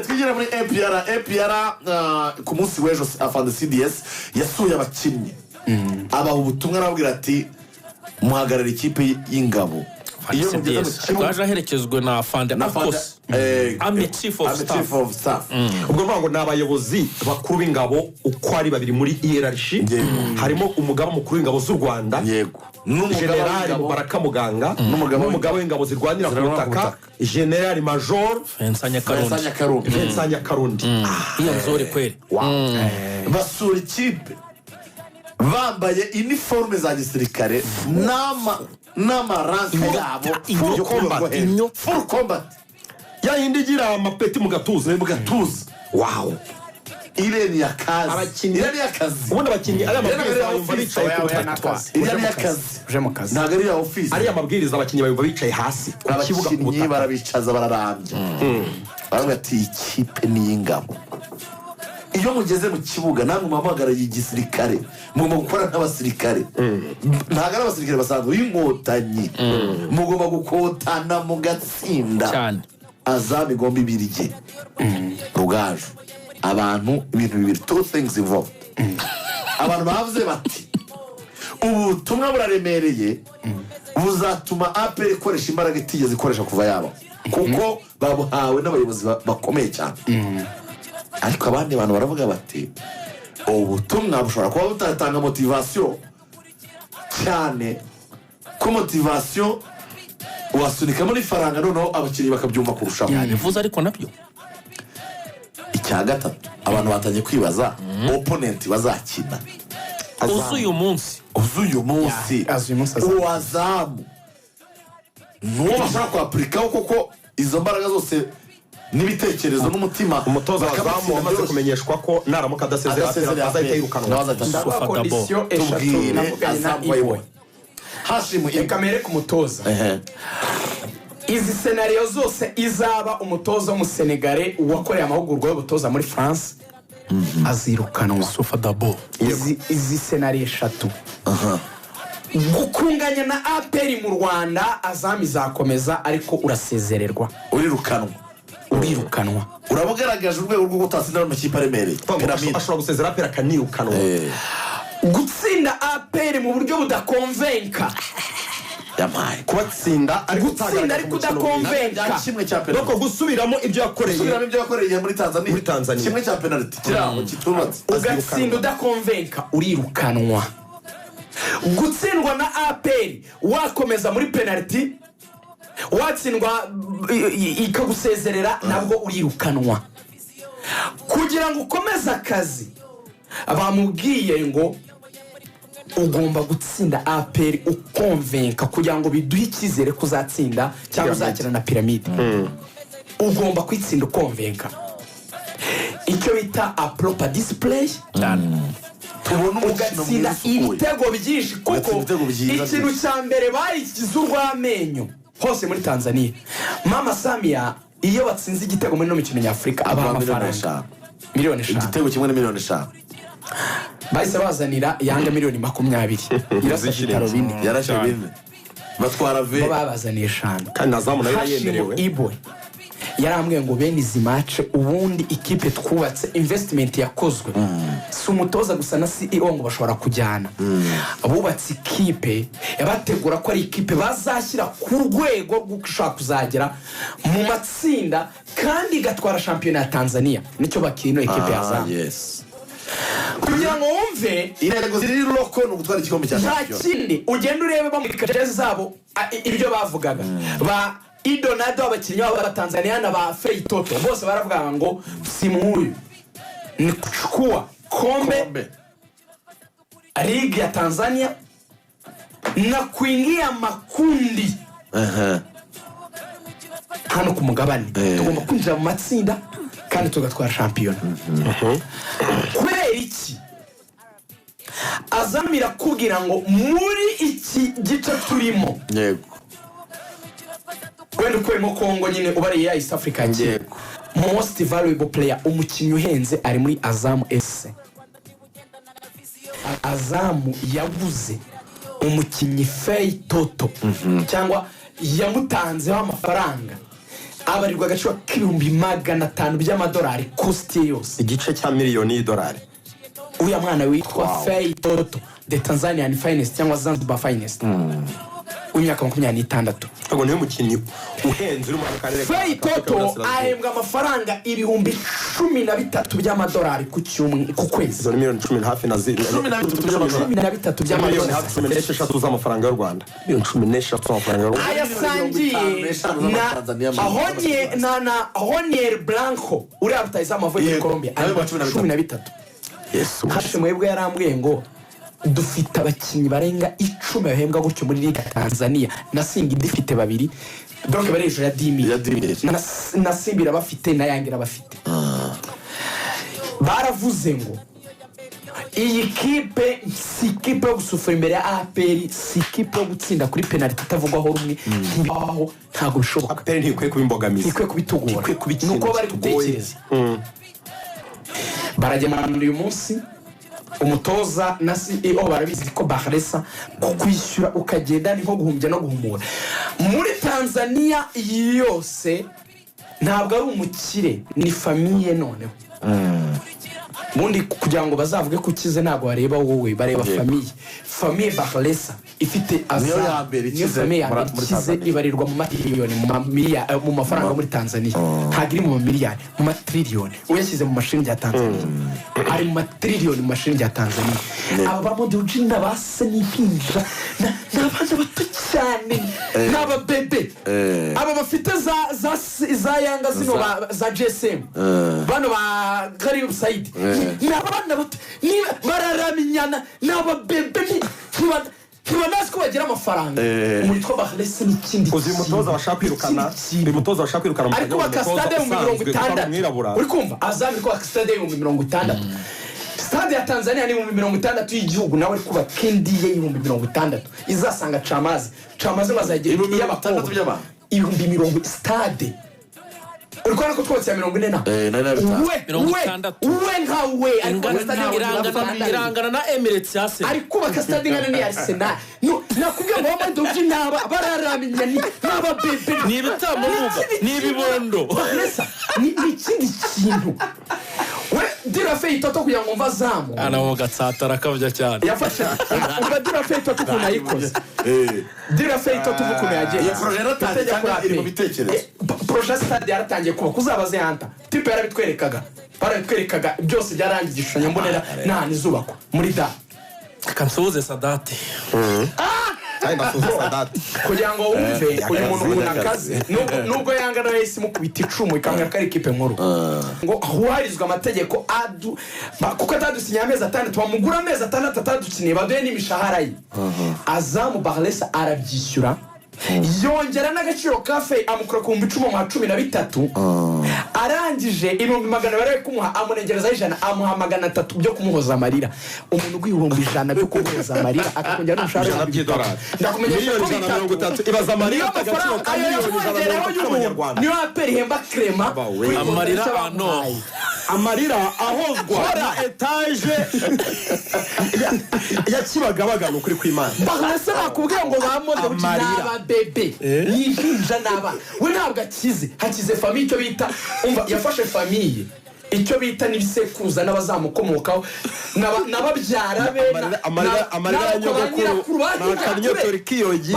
twigire muri APR ku munsi w'ejo Afande CDS yasuye abakinnyi abaha ubutumwa arababwira ati muhagarara ikipe y'ingabo iyo mugeze mu kibuga twaje aherekezwe na Afande Ami Chief of Staff ubwo mvuga ngo n'abayobozi bakuru b'ingabo uko ari babiri muri hierarchy harimo umugaba mukuru w'ingabo z'u Rwanda yego General Mubaraka Muganga n'umugabo w'ingabo zirwanira ku butaka General Major Vincent Karundi iyo nzore kweli basura ikipe bambaye uniforme za gisirikare n'amaranka yabo full combat ya yindi gira amapeti mu gatuza wow Irene y'akazi ubundi abakinnyi ari amabwiriza bayumva bicaye ku butaka Irene y'akazi uje mu kazi ntabwo ari ya office ari amabwiriza abakinnyi bayumva bicaye hasi ku kibuga ku butaka barabicaza bararambye baravuga ati ikipe ni ingabo iyo mugeze mu kibuga namwe muhamagara igisirikare mugomba gukora nk'abasirikare ntabwo ari abasirikare basanzwe y'inkotanyi mugomba gukotana mu gatsinda cyane Azam igomba ibirige Rugaju abantu ibintu bibiri two things involved abantu bavuze bati ubutumwa buraremereye buzatuma APR ikoresha imbaraga itigeze ikoresha kuva yaba kuko babuhawe n'abayobozi bakomeye cyane ariko abandi bantu baravuga bati ubutumwa bushobora kuba butatanga motivation cyane ko motivation wasunika muri faranga noneho abakinnyi bakabyumva kurushaho bivuze ariko nabyo icya gatatu abantu batangiye kwibaza opponent bazakina uyu munsi uwazamu nuwo bashaka kwapurikaho kuko izo mbaraga zose n'ibitekerezo n'umutima umutoza wazamu amaze kumenyeshwa ko naramuka adasezera azahita yirukanwa ndabona kondisiyo eshatu navuganye na Iwe Hashimu kamere ku mutoza izi scenario zose izaba umutoza w'umusenegare wakoreye amahugurwa y'ubutoza muri France azirukanwa Sufa Dabo izi scenario eshatu gukunganya na APR mu Rwanda Azam izakomeza ariko urasezererwa urirukanwa urabugaragaje urwego rwo gutatsinda mu kipe aremereye ashobora gusezera APR akanirukanwa gutsinda APR mu buryo budakonvenka yamaye kubatsinda ariko udakonvenka kimwe cya penalty nuko gusubiramo ibyo yakoreye muri Tanzania kimwe cya penalty kiraho kitubatse ugatsinda udakonvenka urirukanwa gutsindwa na APR wakomeza muri penalty watsindwa ikagusezerera nabwo urirukanwa kugira ngo ukomeze akazi bamubwiye ngo ugomba gutsinda APR ukonvenka kugira ngo biduhe icyizere kuzatsinda cyangwa uzakina na piramide ugomba kwitsinda ukonvenka icyo bita a proper display ugatsinda ibitego byinshi kuko ikintu cya mbere bayikize urw'amenyo hose muri Tanzania Mama Samia iyo batsinze igitego muri no mikino nyafrika abaha amafaranga miliyoni 5 igitego kimwe na miliyoni 5 bahise bazanira yanga miliyoni 20 irasashe bitaro bine yarashe bine batwara ve babazaniye 5 kandi Azam nayo yemerewe Ibo yarambwiye ngo bene izi match ubundi ikipe twubatse investment yakozwe si umutoza gusa na CEO ngo bashobora kujyana abubatse ikipe yabategura ko ari ikipe bazashyira ku rwego rwo gushaka kuzagera mu matsinda kandi igatwara shampiyona ya Tanzania nicyo bakino ikipe ya Azam kugira ngo wumve irego ziri loko no gutwara igikombe cya shampiyona kindi ugenda urebe bamurika jezi zabo ibyo bavugaga ba Idonado abakinnyi b'aba Tanzania na ba Feitoto bose baravuga ngo simuyu ni kuchukua kombe ligi ya Tanzania na kuingia makundi hano ku mugabane tugomba kwinjira mu matsinda kandi tugatwara shampiyona kubera iki Azamira kugira ngo muri iki gice turimo yego wenda ukwemo Kongo nyine ubariye ya East Africa ngiye most valuable player umukinnyi uhenze ari muri Azam SC Azam yaguze umukinnyi Feitoto cyangwa yamutanzeho amafaranga abarirwa agaciro k'ibihumbi $500 by'amadolari cost yose, igice cya miliyoni y'idolari. uya mwana witwa Fei Toto the Tanzanian finest cyangwa Zanzibar finest w'imyaka 26. Ngo niwe mukinnyi uhenze uri mu karere. Fei Toto ahembwa amafaranga ibihumbi 13 by'amadolari ku kwezi. Zo miliyoni 10 hafi na 13 by'amadolari. Hafi 16 z'amafaranga y'u Rwanda. Miliyoni 16 z'amafaranga y'u Rwanda. Ayasangiye na Honier Blanco uri abutayiza amavuye muri Colombia 13. Yes. Hashe mwebwe yarambwiye ngo dufite abakinnyi barenga 10 bahembwa gutyo muri Liga Tanzania, na Singi difite babiri, donc bari hejuru ya 10,000 na Simbira bafite na Yangira bafite. Baravuze ngo iyi kipe si kipe yo gusufura imbere ya APR, si kipe yo gutsinda kuri penalty itavugwaho rumwe, ntibaho, ntago bishoboka. APR ntikwiye kuba imbogamizi, ntikwiye kubitugora, nuko bari gutekereza. Barajyana uyu munsi umutoza na CEO barabizi ko Bavuze kukwishyura ukagenda ni nko guhumbya no guhumura. Muri Tanzania yose ntabwo ari umukire, ni famille noneho. Mundi kugira ngo bazavuge ko ukize ntabwo bareba wowe, bareba famille Bavuze ifite niyo famille ikize ibarirwa mu matrilioni mu mafaranga muri Tanzania, ntabwo iri mu miliyari, mu matrilioni. Uyashyize mu mashiringi ya Tanzania ari mu matrilioni mu mashiringi ya Tanzania. Aba bamuduji n'abase n'impinja n'abana bato cyane n'ababebe, aba bafite za yanga zino za GSM, bano ba Karim Said, n'abana bato bararaminyana n'ababebe ntibanazi ko bagira amafaranga. Umutwe Bavuze n'ikindi uzi umutoza bashaka kwirukana, umutoza bashaka kwirukana ariko bakastade mu 60 uri kumva azami ko bakastade mu 60. Stade ya Tanzania ni mu 60 y'igihugu, nawe ari kuba kendi ye mu 60 izasanga Chamazi bazagira y'abakobwa by'abantu 1000 stade. Urikora ko twose ya 40 we nkawe irangana na Emirates yase ariko bakastade ngana ni Arsenal. No nakubwiye ngo bamuduji naba bararaminya ni naba bebe ni ibitamuruga ni ibibondo ni ikindi kintu. We dira Fei Toto kugira ngo mvazamu ana mu gatsatara kavya cyane yafashe umva dira Fei Toto kuna yikoze dira Fei Toto ukuntu yagiye iyo projet yaratangiye iri mu bitekerezo. Projet stade yaratangiye kuba kuzabaze hanta tipe barabitwerekaga byose byarangiye igishushanyo mbonera nta nizubako muri da kansoze Sadati kugira ngo wumve uyu muntu unakaze nubwo yanga na yesi mukubita icumu ikamwe kari kipe nkuru ngo huharizwa amategeko kuko atadusinya amezi 6 bamugura amezi 6 atadukiniye baduye n'imishahara ye. Azamu Bavuze arabyishyura yongera n'agaciro ka Fei amukura ku 1013 arangije 100 bari kumuha amunengereza 100 amuha 300 byo kumuhoza amarira. Umuntu gw'ibihumbi 100 byo kumuhoza amarira akakongera n'umushahara by'idolari ndakumenyesha ko 130 ibaza amarira agaciro ka miliyoni y'Rwanda niyo APR ihemba Clement amarira ano amarira ahozwa na etage ya Kibagabaga ukuri kw'Imana. Bavuze bakubwiye ngo bamode n'aba bebe yinjinja naba we ntabwo hakize famille cyo bita umva yafashe famille icyo bita n'ibisekuruza n'abazamukomokaho n'ababyara be amarira nyogokuru n'akanyotori kiyogi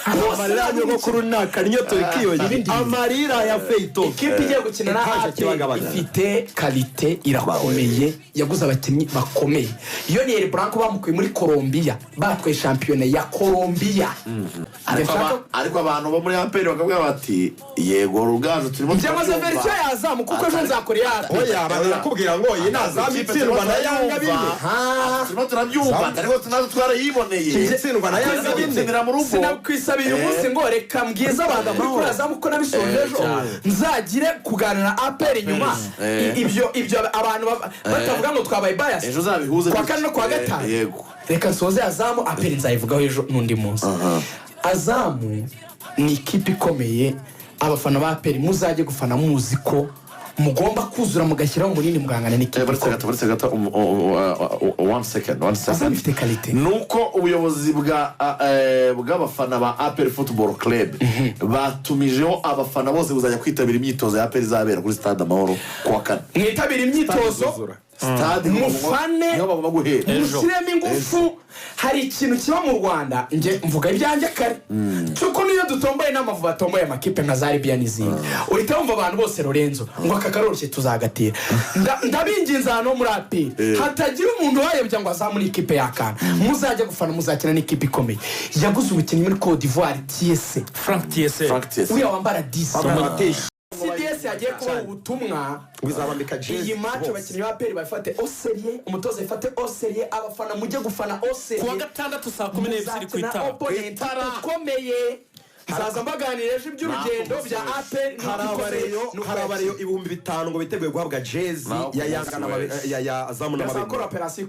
amarira nyogokuru n'akanyotori kiyogi amarira ya Fei Toto. Ikipe igiye gukina na APR ifite qualité irakomeye, yaguze abakinnyi bakomeye. Honier Blanco bamukuye muri Colombia batwaye championnat ya Colombia. Ariko abantu bo muri APR bakabwira bati yego Rugaju turimo byamaze version yazamu kuko ejo nzakorera oya barakubwira ngo iyi nazamitsindwa na Yanga bine turimo turabyumva ariko tunazo twarayiboneye itsindwa na Yanga bine mu rugo. Sinakwisabiye umunsi ngo reka mbwiza abantu muri kuri azamu ko nabisonje ejo nzagire kuganira na APR nyuma ibyo abantu batavuga ngo twabaye bias ejo zabihuze kwa kane no kwa gatanu. Yego reka soze azamu APR nzayivugaho ejo nundi munsi. Azamu ni ikipe ikomeye, abafana ba APR muzajye gufana muzi ko mugomba kuzura mugashyiraho munini mugangana n'ikipe baretse gato 1 second bifite kalite nuko ubuyobozi bw'abafana ba APR Football Club batumijeho abafana bose buzajya kwitabira imyitozo ya APR izabera kuri stade Amahoro kuwa kane mwitabira imyitozo stade mufane mushyiremo ingufu hari ikintu kiba mu Rwanda nge mvuga ibyanjye kare cyuko niyo dutomboye n'amavuba atomboye amakipe nka za Libya n'izindi uhita wumva abantu bose Lorenzo ngo aka karoroshye tuzagatira ndabinginze hano muri APR hatagira umuntu wayobya ngo azamure ikipe yakana muzajya gufana muzakina n'ikipe ikomeye yaguze umukinnyi muri Côte d'Ivoire TS Frank TS uriya wambara 10 CDS yagiye kuba ubutumwa bizabambika jezi iyi match abakinnyi ba APR bafate Oserie umutoza ifate Oserie abafana mujye gufana Oserie kuwa gatandatu saa 12 ku Itara komeye zaza mbaganira ejo iby'urugendo bya APR harabareyo 5,000 ngo biteguye guhabwa jezi ya Yanga ya Zamu na Mabeko operation